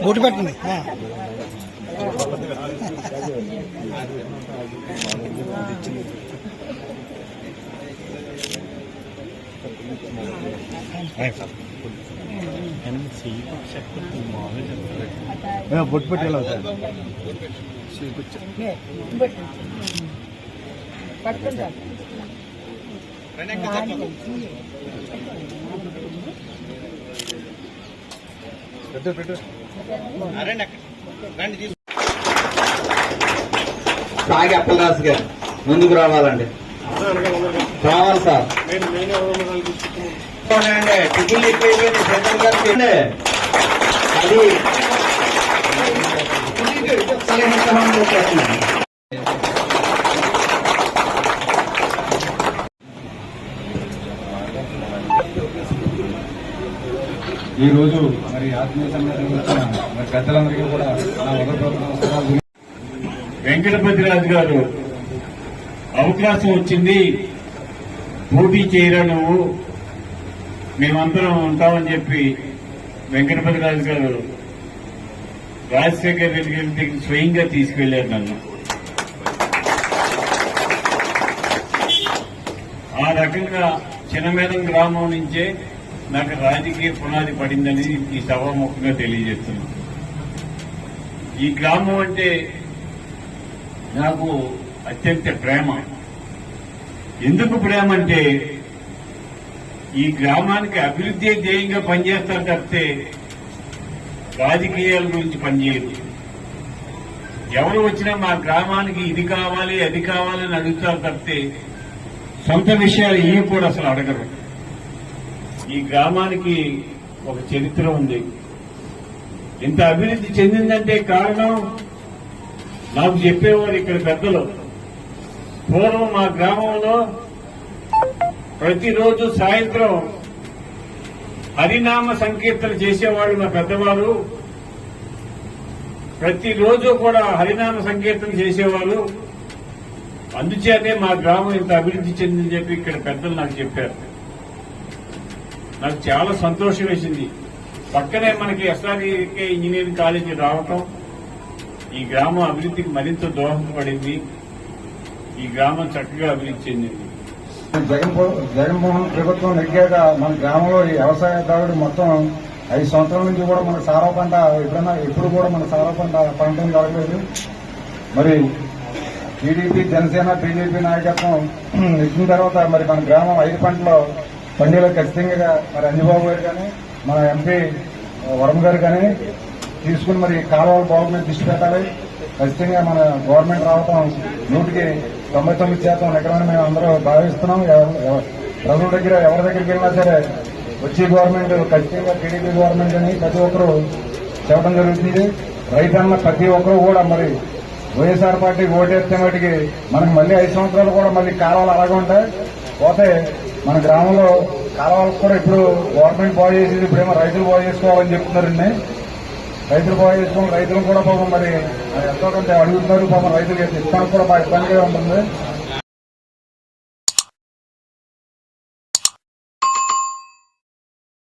బొట్టు పెట్టండి. బొట్టు పెట్టేలా సాగి అప్పలరాజు గారు ముందుకు రావాలండి. రావాలి సార్. టిఫిన్ అది ఈ రోజు మరి ఆత్మీయ సమ్మేళనం వచ్చిన మరి పెద్దలందరికీ కూడా నా హృదయపూర్వక నమస్కారాలు. వెంకటపతిరాజు గారు అవకాశం వచ్చింది, పోటీ చేయరా నువ్వు, మేమందరం ఉంటామని చెప్పి వెంకటపతిరాజు గారు రాజశేఖర రెడ్డి గారి దగ్గర స్వయంగా తీసుకెళ్లారు నన్ను. ఆ రకంగా చిన్నమేదం గ్రామం నుంచే నాకు రాజకీయ పునాది పడిందని ఈ సభాముఖంగా తెలియజేస్తున్నాను. ఈ గ్రామం అంటే నాకు అత్యంత ప్రేమ. ఎందుకు ప్రేమ అంటే ఈ గ్రామానికి అభివృద్ధి ధ్యేయంగా పనిచేస్తారు తప్పితే రాజకీయాల గురించి పనిచేయదు. ఎవరు వచ్చినా మా గ్రామానికి ఇది కావాలి అది కావాలని అడుగుతారు తప్పితే సొంత విషయాలు ఇవి కూడా అసలు అడగరు. ఈ గ్రామానికి ఒక చరిత్ర ఉంది. ఇంత అభివృద్ధి చెందిందంటే కారణం నాకు చెప్పేవారు ఇక్కడ పెద్దలు. పూర్వం మా గ్రామంలో ప్రతిరోజు సాయంత్రం హరినామ సంకీర్తన చేసేవాళ్ళు మా పెద్దవారు. ప్రతిరోజు కూడా హరినామ సంకీర్తన చేసేవారు. అందుచేతే మా గ్రామం ఇంత అభివృద్ధి చెందని చెప్పి ఇక్కడ పెద్దలు నాకు చెప్పారు. నాకు చాలా సంతోషం వేసింది. పక్కనే మనకి ఎస్ఆర్కే ఇంజనీరింగ్ కాలేజీ రావటం ఈ గ్రామం అభివృద్ధికి మరింత దోహదపడింది. ఈ గ్రామం చక్కగా అభివృద్ధి చెందింది. జగన్మోహన్ ప్రభుత్వం నెగ్గాక మన గ్రామంలో ఈ వ్యవసాయదారుడు మొత్తం 5 సంవత్సరాల నుంచి కూడా మనకు సారా పంట ఎప్పుడు కూడా మన సారా పంటను కావట్లేదు. మరి టీడీపీ, జనసేన, బీజేపీ నాయకత్వం ఇచ్చిన తర్వాత మరి మన గ్రామం 5 పంటలో పండుగలో ఖచ్చితంగా మరి అంజబాబు గారు కానీ మన ఎంపీ వరం గారు కానీ తీసుకుని మరి కాలువల బాగు మీద దృష్టి పెట్టాలి. ఖచ్చితంగా మన గవర్నమెంట్ రావటం 99% ఎక్కడైనా మేము అందరూ భావిస్తున్నాం. ప్రజల దగ్గర ఎవరి దగ్గరికి వెళ్ళినా సరే వచ్చే గవర్నమెంట్ ఖచ్చితంగా టీడీపీ గవర్నమెంట్ అని ప్రతి ఒక్కరూ చెప్పడం జరుగుతుంది. రైతన్న ప్రతి ఒక్కరూ కూడా మరి వైఎస్ఆర్ పార్టీకి ఓటేస్తే వాటికి మనకు మళ్ళీ 5 సంవత్సరాలు కూడా మళ్ళీ కాలువలు అలాగే ఉంటాయి. పోతే మన గ్రామంలో కాలువలకు కూడా ఇప్పుడు గవర్నమెంట్ బాగు చేసేది, ఇప్పుడేమో రైతులు బాగు చేసుకోవాలని చెప్తున్నారండి. రైతులు బాగు చేసుకోవాలి. రైతులు కూడా పాపం మరి ఎంతో కొంత అడుగుతున్నారు. పాపం రైతులకి ఇస్తానికి కూడా బాగా ఇబ్బందిగా ఉంటుంది.